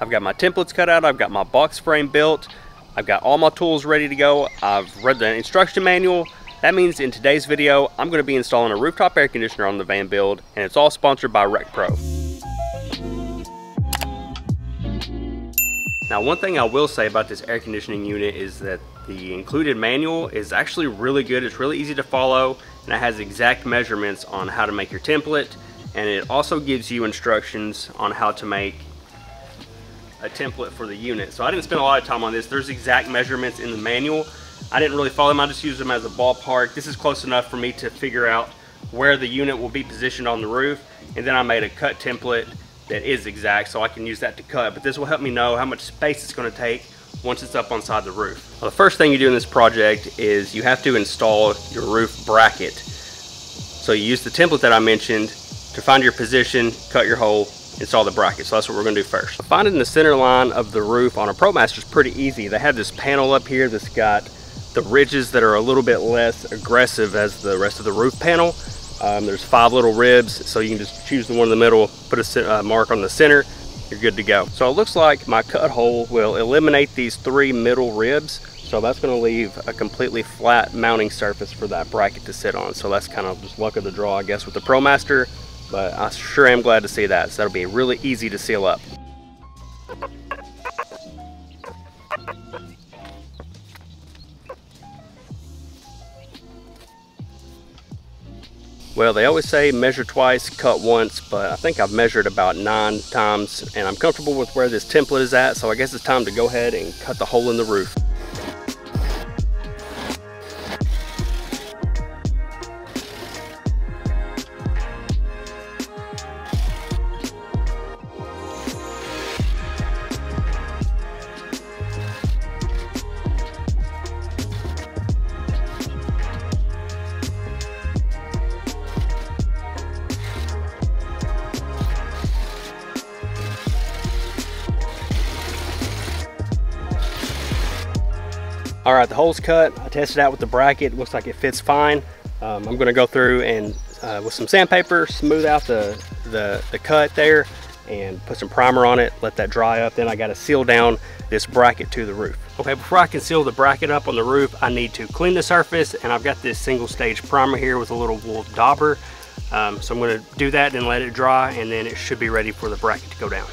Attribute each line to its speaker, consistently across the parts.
Speaker 1: I've got my templates cut out, I've got my box frame built, I've got all my tools ready to go, I've read the instruction manual. That means in today's video, I'm going to be installing a rooftop air conditioner on the van build, and it's all sponsored by RecPro. Now, one thing I will say about this air conditioning unit is that the included manual is actually really good. It's really easy to follow, and it has exact measurements on how to make your template, and it also gives you instructions on how to make a template for the unit. So I didn't spend a lot of time on this. There's exact measurements in the manual. I didn't really follow them, I just used them as a ballpark. This is close enough for me to figure out where the unit will be positioned on the roof, and then I made a cut template that is exact, so I can use that to cut. But this will help me know how much space it's going to take once it's up on side the roof. Well, the first thing you do in this project is you have to install your roof bracket. So you use the template that I mentioned to find your position, cut your hole, install the bracket. So that's what we're going to do first. Finding the center line of the roof on a ProMaster is pretty easy. They have this panel up here that's got the ridges that are a little bit less aggressive as the rest of the roof panel. There's 5 little ribs, so you can just choose the one in the middle, put a mark on the center, you're good to go. So it looks like my cut hole will eliminate these 3 middle ribs, so that's going to leave a completely flat mounting surface for that bracket to sit on. So that's kind of just luck of the draw, I guess, with the ProMaster. But I sure am glad to see that. So that'll be really easy to seal up. Well, they always say measure twice, cut once, but I think I've measured about 9 times, and I'm comfortable with where this template is at, so I guess it's time to go ahead and cut the hole in the roof. All right, the hole's cut. I tested out with the bracket. Looks like it fits fine. I'm going to go through and with some sandpaper smooth out the cut there and put some primer on it, let that dry up. Then I got to seal down this bracket to the roof. Okay, before I can seal the bracket up on the roof, I need to clean the surface, and I've got this single stage primer here with a little wool dauber. So I'm going to do that and let it dry, and then it should be ready for the bracket to go down.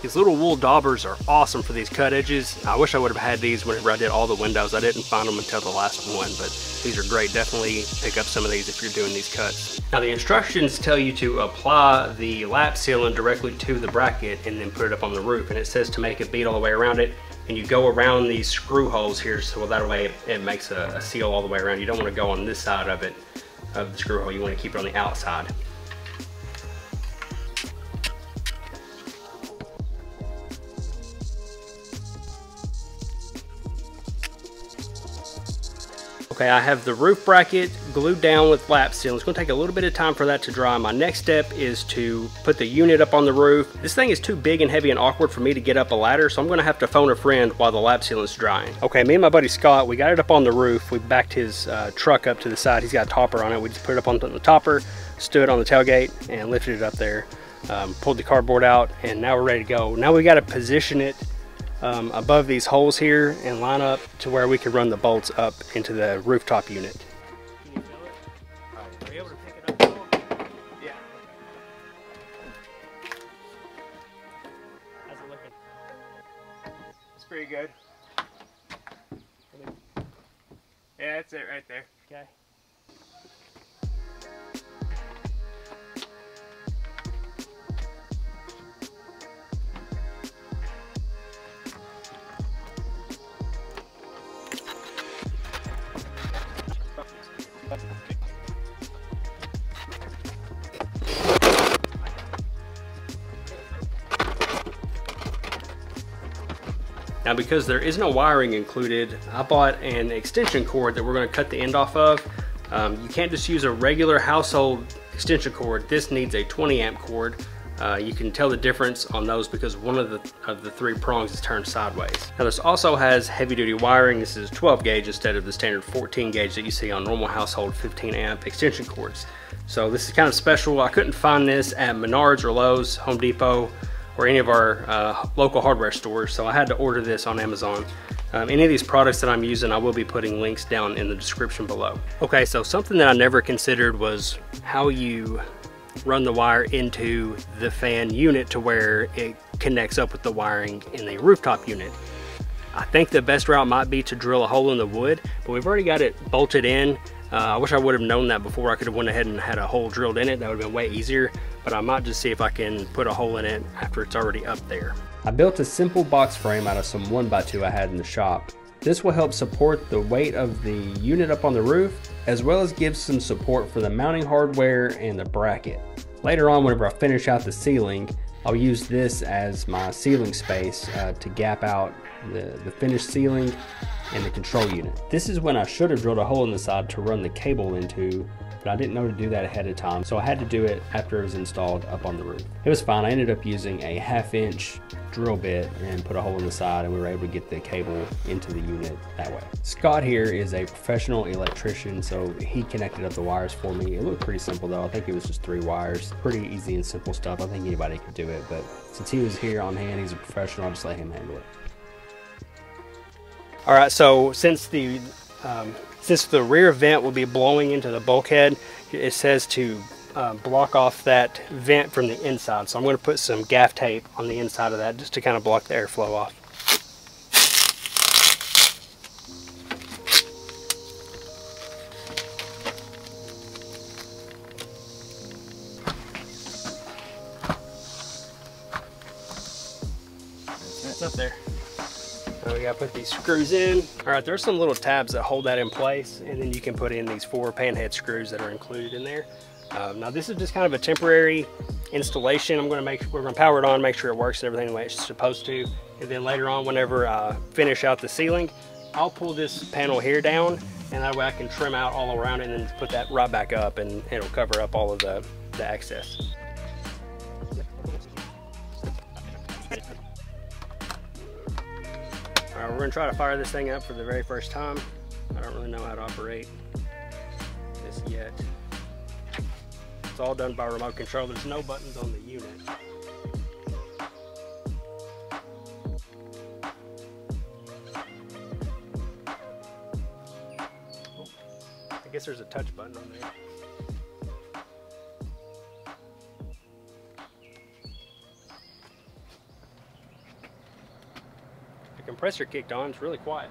Speaker 1: These little wool daubers are awesome for these cut edges. I wish I would have had these whenever I did all the windows. I didn't find them until the last one, but these are great. Definitely pick up some of these if you're doing these cuts. Now the instructions tell you to apply the lap sealant directly to the bracket and then put it up on the roof. And it says to make a bead all the way around it. And you go around these screw holes here, so that way it makes a seal all the way around. You don't want to go on this side of it, of the screw hole. You want to keep it on the outside. Okay, I have the roof bracket glued down with lap seal. It's going to take a little bit of time for that to dry. My next step is to put the unit up on the roof. This thing is too big and heavy and awkward for me to get up a ladder, so I'm going to have to phone a friend while the lap seal is drying. Okay, me and my buddy Scott, we got it up on the roof. We backed his truck up to the side. He's got a topper on it. We just put it up on the topper, stood on the tailgate, and lifted it up there. Pulled the cardboard out, and now we're ready to go. Now we got to position it above these holes here and line up to where we can run the bolts up into the rooftop unit. Can you feel it? Are you able to pick it up? Yeah. How's it looking? It's pretty good. Yeah, that's it right there. Okay. Now, because there is no wiring included, I bought an extension cord that we're going to cut the end off of. You can't just use a regular household extension cord. This needs a 20 amp cord. You can tell the difference on those because one of the three prongs is turned sideways. Now this also has heavy duty wiring. This is 12 gauge instead of the standard 14 gauge that you see on normal household 15 amp extension cords. So this is kind of special. I couldn't find this at Menards or Lowe's, Home Depot, or any of our local hardware stores, so I had to order this on Amazon. Any of these products that I'm using, I will be putting links down in the description below. Okay, so something that I never considered was how you run the wire into the fan unit to where it connects up with the wiring in the rooftop unit. I think the best route might be to drill a hole in the wood, but we've already got it bolted in. I wish I would have known that before. I could have went ahead and had a hole drilled in it. That would have been way easier, but I might just see if I can put a hole in it after it's already up there. I built a simple box frame out of some 1x2 I had in the shop. This will help support the weight of the unit up on the roof, as well as give some support for the mounting hardware and the bracket. Later on, whenever I finish out the ceiling, I'll use this as my ceiling space to gap out the finished ceiling and the control unit. This is when I should have drilled a hole in the side to run the cable into, but I didn't know to do that ahead of time, so I had to do it after it was installed up on the roof. It was fine. I ended up using a 1/2" drill bit and put a hole in the side, and we were able to get the cable into the unit that way. Scott here is a professional electrician, so he connected up the wires for me. It looked pretty simple though. I think it was just 3 wires. Pretty easy and simple stuff. I think anybody could do it, but since he was here on hand, he's a professional, I'll just let him handle it. All right, so since the rear vent will be blowing into the bulkhead, it says to block off that vent from the inside. So I'm going to put some gaff tape on the inside of that just to kind of block the airflow off. It's up there. So we gotta put these screws in. All right, there's some little tabs that hold that in place, and then you can put in these 4 panhead screws that are included in there. Now this is just kind of a temporary installation. We're gonna power it on, make sure it works and everything the way it's supposed to. And then later on, whenever I finish out the ceiling, I'll pull this panel here down, and that way I can trim out all around it and then put that right back up, and it'll cover up all of the excess. All right, we're gonna try to fire this thing up for the very first time. I don't really know how to operate this yet. It's all done by remote control. There's no buttons on the unit. Oh, I guess there's a touch button on there. The compressor kicked on. It's really quiet.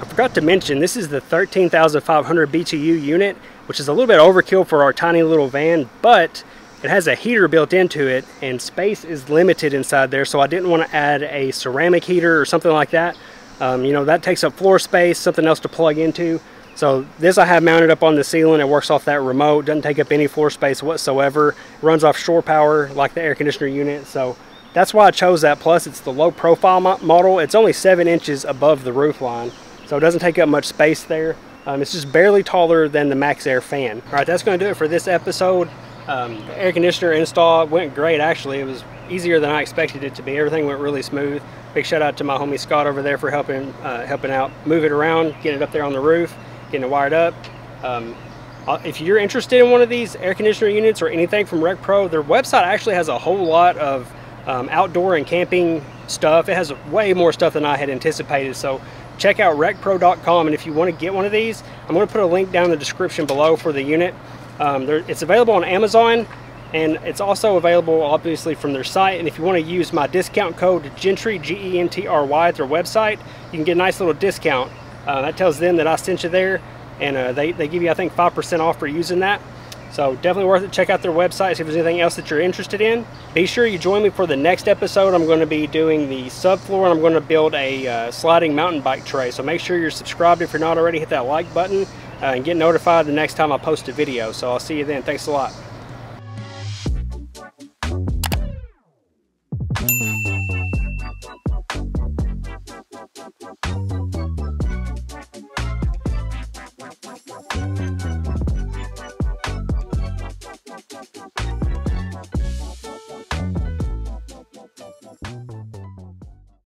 Speaker 1: I forgot to mention, this is the 13,500 BTU unit, which is a little bit overkill for our tiny little van, but it has a heater built into it and space is limited inside there, so I didn't want to add a ceramic heater or something like that. You know, that takes up floor space, something else to plug into. So this I have mounted up on the ceiling. It works off that remote, doesn't take up any floor space whatsoever. It runs off shore power like the air conditioner unit. So that's why I chose that. Plus it's the low profile model. It's only 7 inches above the roof line, so it doesn't take up much space there. It's just barely taller than the Max Air fan. All right, that's gonna do it for this episode. The air conditioner install went great actually. It was easier than I expected it to be. Everything went really smooth. Big shout out to my homie Scott over there for helping out, move it around, getting it up there on the roof, getting it wired up. If you're interested in one of these air conditioner units or anything from RecPro, their website actually has a whole lot of outdoor and camping stuff. It has way more stuff than I had anticipated. So check out recpro.com, and if you want to get one of these, I'm going to put a link down in the description below for the unit. It's available on Amazon, and it's also available obviously from their site. And if you want to use my discount code GENTRY, G-E-N-T-R-Y, at their website, you can get a nice little discount. That tells them that I sent you there, and they give you, I think, 5% off for using that. So definitely worth it. Check out their website, see if there's anything else that you're interested in. Be sure you join me for the next episode. I'm going to be doing the subfloor, and I'm going to build a sliding mountain bike tray. So make sure you're subscribed if you're not already. Hit that like button and get notified the next time I post a video. So I'll see you then. Thanks a lot.